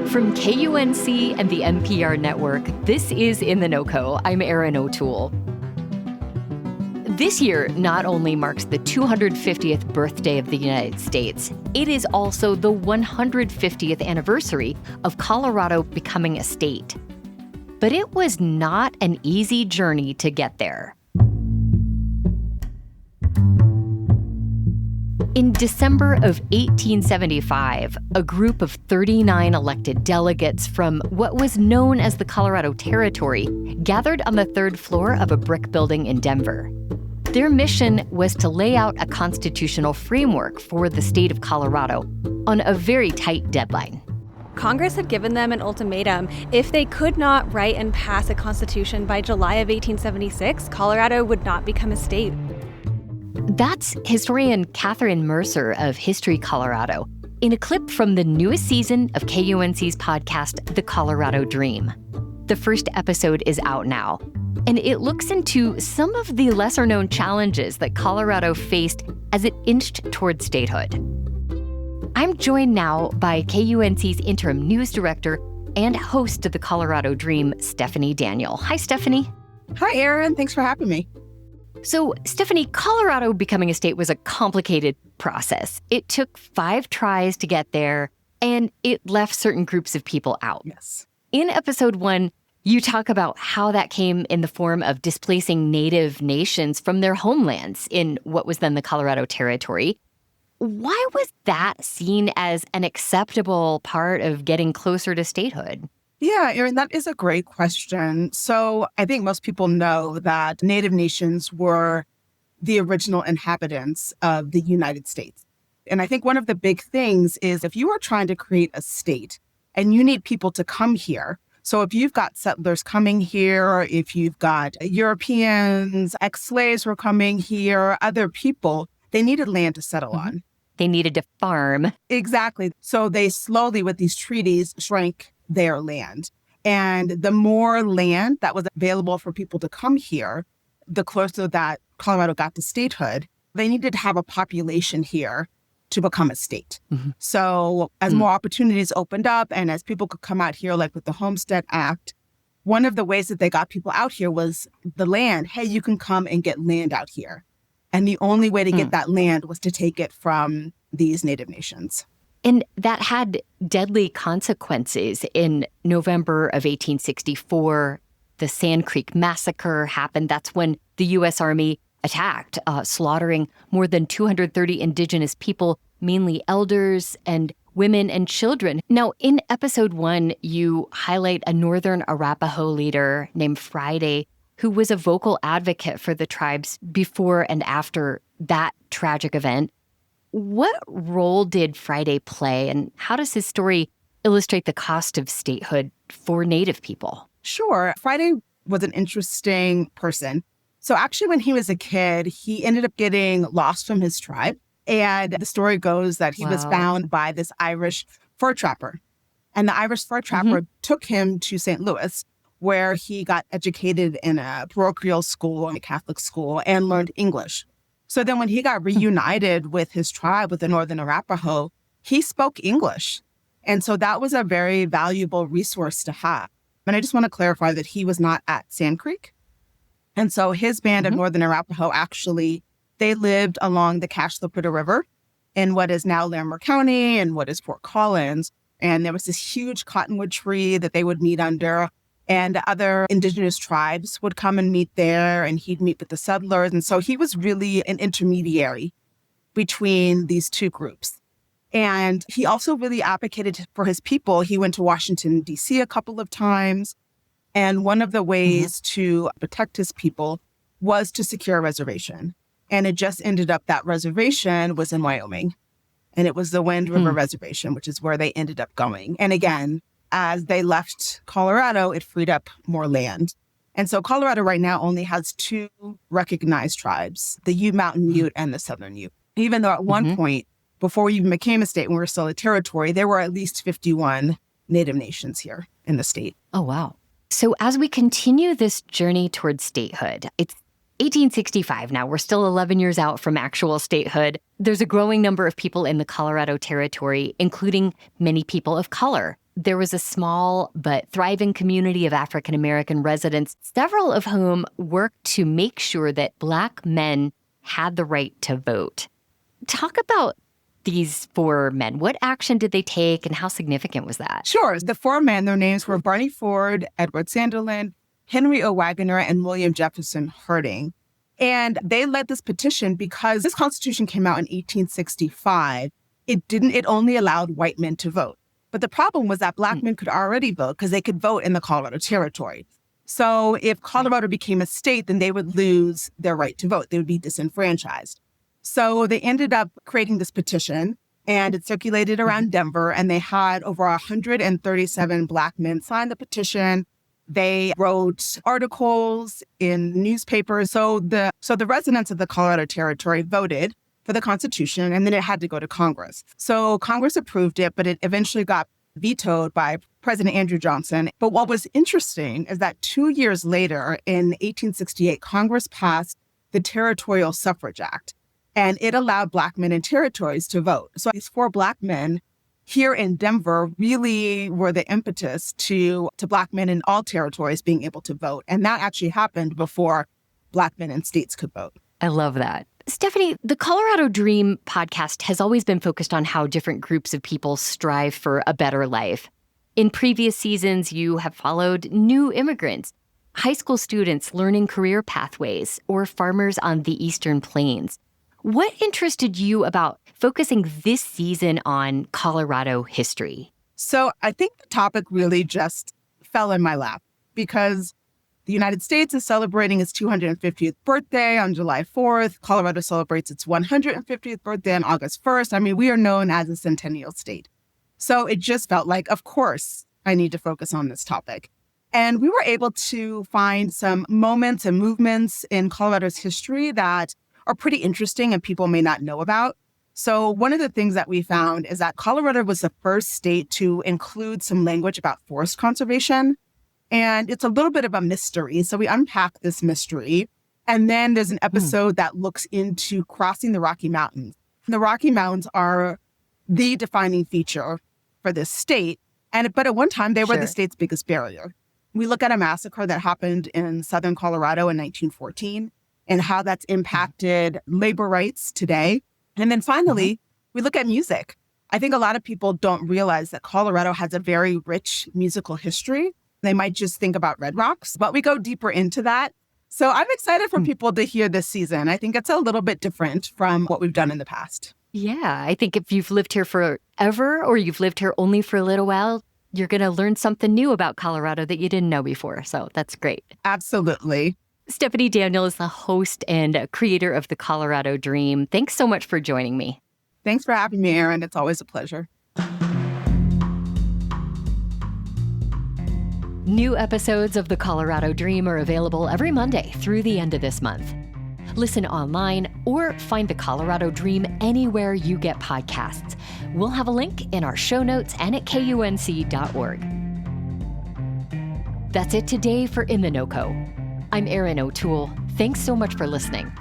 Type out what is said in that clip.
From KUNC and the NPR network, this is In The NoCo. I'm Erin O'Toole. This year not only marks the 250th birthday of the United States, it is also the 150th anniversary of Colorado becoming a state. But it was not an easy journey to get there. In December of 1875, a group of 39 elected delegates from what was known as the Colorado Territory gathered on the third floor of a brick building in Denver. Their mission was to lay out a constitutional framework for the state of Colorado on a very tight deadline. Congress had given them an ultimatum. If they could not write and pass a constitution by July of 1876, Colorado would not become a state. That's historian Catherine Mercer of History Colorado in a clip from the newest season of KUNC's podcast, The Colorado Dream. The first episode is out now, and it looks into some of the lesser-known challenges that Colorado faced as it inched toward statehood. I'm joined now by KUNC's interim news director and host of The Colorado Dream, Stephanie Daniel. Hi, Stephanie. Hi, Erin. Thanks for having me. So, Stephanie, Colorado becoming a state was a complicated process. It took 5 tries to get there, and it left certain groups of people out. Yes. In episode 1, you talk about how that came in the form of displacing native nations from their homelands in what was then the Colorado Territory. Why was that seen as an acceptable part of getting closer to statehood? Yeah, Erin, that is a great question. So I think most people know that Native nations were the original inhabitants of the United States. And I think one of the big things is if you are trying to create a state and you need people to come here, so if you've got settlers coming here, if you've got Europeans, ex-slaves were coming here, other people, they needed land to settle on. They needed to farm. Exactly. So they slowly, with these treaties, shrank their land. And the more land that was available for people to come here, the closer that Colorado got to statehood, they needed to have a population here to become a state. So as more opportunities opened up and as people could come out here, like with the Homestead Act, one of the ways that they got people out here was the land. Hey, you can come and get land out here. And the only way to get that land was to take it from these Native nations. And that had deadly consequences. In November of 1864, the Sand Creek Massacre happened. That's when the U.S. Army attacked, slaughtering more than 230 indigenous people, mainly elders and women and children. Now, in episode 1, you highlight a Northern Arapaho leader named Friday, who was a vocal advocate for the tribes before and after that tragic event. What role did Friday play, and how does his story illustrate the cost of statehood for Native people? Sure. Friday was an interesting person. So actually, when he was a kid, he ended up getting lost from his tribe. And the story goes that he was found by this Irish fur trapper. And the Irish fur trapper took him to St. Louis, where he got educated in a parochial school, a Catholic school, and learned English. So then when he got reunited with his tribe, with the Northern Arapaho, he spoke English. And so that was a very valuable resource to have. And I just want to clarify that he was not at Sand Creek. And so his band of Northern Arapaho, actually, they lived along the Cashel-Ritter River in what is now Larimer County and what is Fort Collins. And there was this huge cottonwood tree that they would meet under. And other indigenous tribes would come and meet there, and he'd meet with the settlers. And so he was really an intermediary between these two groups. And he also really advocated for his people. He went to Washington, D.C. a couple of times. And one of the ways to protect his people was to secure a reservation. And it just ended up that reservation was in Wyoming. And it was the Wind River Reservation, which is where they ended up going. And again, as they left Colorado, it freed up more land. And so Colorado right now only has 2 recognized tribes, the Ute Mountain Ute and the Southern Ute. Even though at one point, before we even became a state, when we were still a territory, there were at least 51 Native nations here in the state. Oh, wow. So as we continue this journey towards statehood, it's 1865 now. We're still 11 years out from actual statehood. There's a growing number of people in the Colorado Territory, including many people of color. there was a small but thriving community of African American residents, several of whom worked to make sure that Black men had the right to vote. Talk about these four men. What action did they take and how significant was that? Sure. The four men, their names were Barney Ford, Edward Sanderland, Henry O. Waggoner, and William Jefferson Harding. And they led this petition because this Constitution came out in 1865. It only allowed white men to vote. But the problem was that Black men could already vote because they could vote in the Colorado Territory. So if Colorado became a state, then they would lose their right to vote. They would be disenfranchised. So they ended up creating this petition, and it circulated around Denver, and they had over 137 Black men sign the petition. They wrote articles in newspapers. So the residents of the Colorado Territory voted for the Constitution, and then it had to go to Congress. So Congress approved it, but it eventually got vetoed by President Andrew Johnson. But what was interesting is that 2 years later, in 1868, Congress passed the Territorial Suffrage Act, and it allowed Black men in territories to vote. So these four Black men here in Denver really were the impetus to Black men in all territories being able to vote. And that actually happened before Black men in states could vote. I love that. Stephanie, the Colorado Dream podcast has always been focused on how different groups of people strive for a better life. In previous seasons, you have followed new immigrants, high school students learning career pathways, or farmers on the Eastern Plains. What interested you about focusing this season on Colorado history? So I think the topic really just fell in my lap because the United States is celebrating its 250th birthday on July 4th. Colorado celebrates its 150th birthday on August 1st. I mean, we are known as a centennial state. So it just felt like, of course, I need to focus on this topic. And we were able to find some moments and movements in Colorado's history that are pretty interesting and people may not know about. So one of the things that we found is that Colorado was the first state to include some language about forest conservation. And it's a little bit of a mystery. So we unpack this mystery. And then there's an episode that looks into crossing the Rocky Mountains. The Rocky Mountains are the defining feature for this state. But at one time, they were the state's biggest barrier. We look at a massacre that happened in southern Colorado in 1914 and how that's impacted labor rights today. And then finally, we look at music. I think a lot of people don't realize that Colorado has a very rich musical history. They might just think about Red Rocks, but we go deeper into that. So I'm excited for people to hear this season. I think it's a little bit different from what we've done in the past. Yeah, I think if you've lived here forever or you've lived here only for a little while, you're going to learn something new about Colorado that you didn't know before. So that's great. Absolutely. Stephanie Daniel is the host and creator of The Colorado Dream. Thanks so much for joining me. Thanks for having me, Erin. It's always a pleasure. New episodes of The Colorado Dream are available every Monday through the end of this month. Listen online or find The Colorado Dream anywhere you get podcasts. We'll have a link in our show notes and at KUNC.org. That's it today for In The NoCo. I'm Erin O'Toole. Thanks so much for listening.